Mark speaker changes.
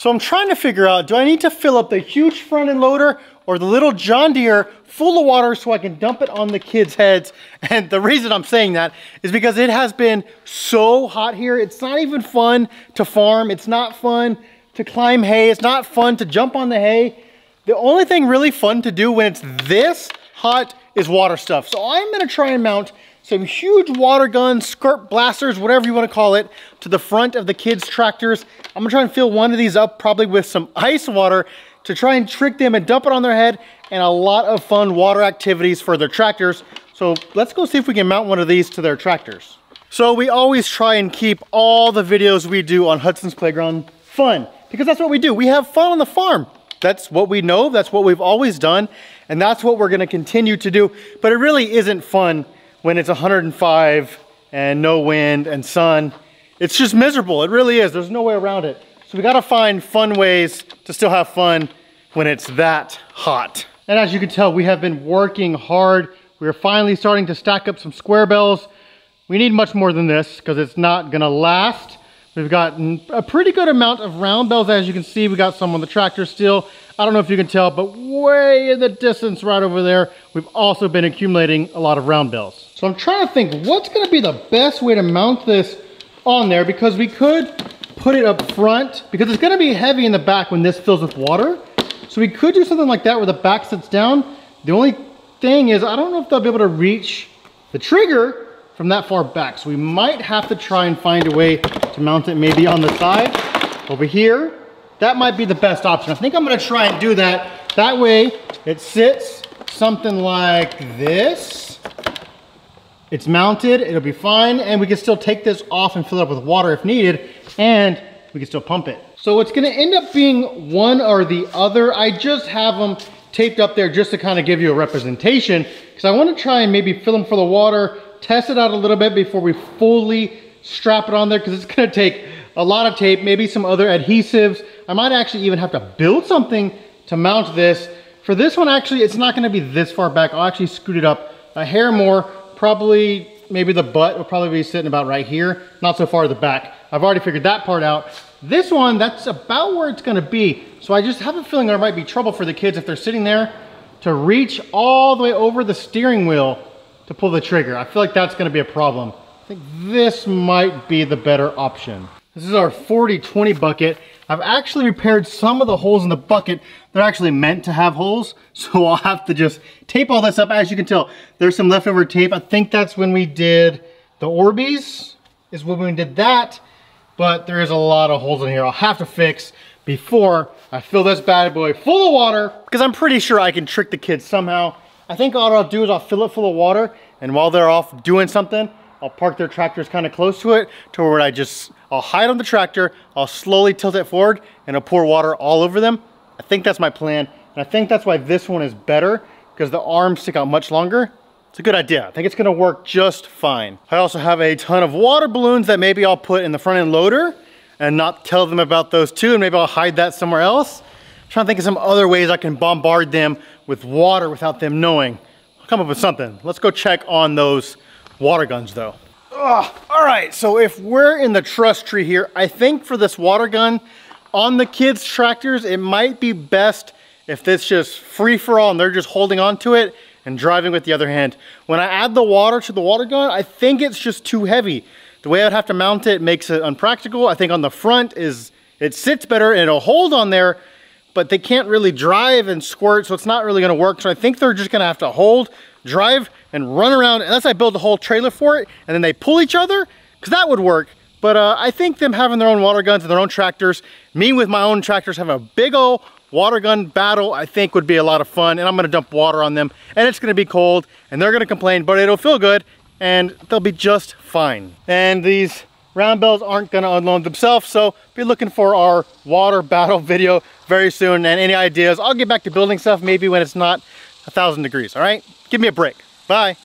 Speaker 1: So I'm trying to figure out, do I need to fill up the huge front end loader or the little John Deere full of water so I can dump it on the kids' heads? And the reason I'm saying that is because it has been so hot here. It's not even fun to farm. It's not fun to climb hay. It's not fun to jump on the hay. The only thing really fun to do when it's this hot is water stuff. So I'm gonna try and mount some huge water guns, skirt blasters, whatever you want to call it, to the front of the kids' tractors. I'm gonna try and fill one of these up probably with some ice water to try and trick them and dump it on their head, and a lot of fun water activities for their tractors. So let's go see if we can mount one of these to their tractors. So we always try and keep all the videos we do on Hudson's Playground fun, because that's what we do. We have fun on the farm. That's what we know, that's what we've always done, and that's what we're gonna continue to do. But it really isn't fun when it's 105 and no wind and sun. It's just miserable, it really is. There's no way around it. So we gotta find fun ways to still have fun when it's that hot. And as you can tell, we have been working hard. We're finally starting to stack up some square bells. We need much more than this because it's not gonna last. We've got a pretty good amount of round bells. As you can see, we got some on the tractor still. I don't know if you can tell, but way in the distance right over there, we've also been accumulating a lot of round bells. So I'm trying to think what's gonna be the best way to mount this on there, because we could put it up front, because it's gonna be heavy in the back when this fills with water. So we could do something like that where the back sits down. The only thing is, I don't know if they'll be able to reach the trigger from that far back. So we might have to try and find a way to mount it maybe on the side over here. That might be the best option. I think I'm gonna try and do that. That way it sits something like this. It's mounted, it'll be fine, and we can still take this off and fill it up with water if needed, and we can still pump it. So it's gonna end up being one or the other. I just have them taped up there just to kind of give you a representation, because I want to try and maybe fill them full of water, test it out a little bit before we fully strap it on there, because it's gonna take a lot of tape, maybe some other adhesives. I might actually even have to build something to mount this. For this one, actually, it's not gonna be this far back. I'll actually scoot it up a hair more. Probably, maybe the butt will probably be sitting about right here, not so far at the back. I've already figured that part out. This one, that's about where it's gonna be. So I just have a feeling there might be trouble for the kids if they're sitting there to reach all the way over the steering wheel to pull the trigger. I feel like that's gonna be a problem. I think this might be the better option. This is our 40-20 bucket. I've actually repaired some of the holes in the bucket. They're actually meant to have holes, so I'll have to just tape all this up. As you can tell, there's some leftover tape. I think that's when we did the Orbeez, is when we did that, but there is a lot of holes in here I'll have to fix before I fill this bad boy full of water, because I'm pretty sure I can trick the kids somehow. I think all I'll do is I'll fill it full of water, and while they're off doing something, I'll park their tractors kind of close to it to where I'll hide on the tractor, I'll slowly tilt it forward, and I'll pour water all over them. I think that's my plan, and I think that's why this one is better, because the arms stick out much longer. It's a good idea. I think it's gonna work just fine. I also have a ton of water balloons that maybe I'll put in the front end loader and not tell them about those too, and maybe I'll hide that somewhere else. I'm trying to think of some other ways I can bombard them with water without them knowing. I'll come up with something. Let's go check on those water guns though. All right, so if we're in the truss tree here, I think for this water gun on the kids' tractors, it might be best if this just free for all and they're just holding on to it and driving with the other hand. When I add the water to the water gun, I think it's just too heavy. The way I'd have to mount it makes it unpractical. I think on the front it sits better and it'll hold on there, but they can't really drive and squirt, so it's not really gonna work. So I think they're just gonna have to hold, drive, and run around, unless I build a whole trailer for it, and then they pull each other, because that would work. But I think them having their own water guns and their own tractors, me with my own tractors having a big old water gun battle, I think would be a lot of fun, and I'm gonna dump water on them, and it's gonna be cold, and they're gonna complain, but it'll feel good, and they'll be just fine. And these round bells aren't gonna unload themselves, so be looking for our water battle video very soon, and any ideas, I'll get back to building stuff maybe when it's not 1,000 degrees, all right? Give me a break. Bye.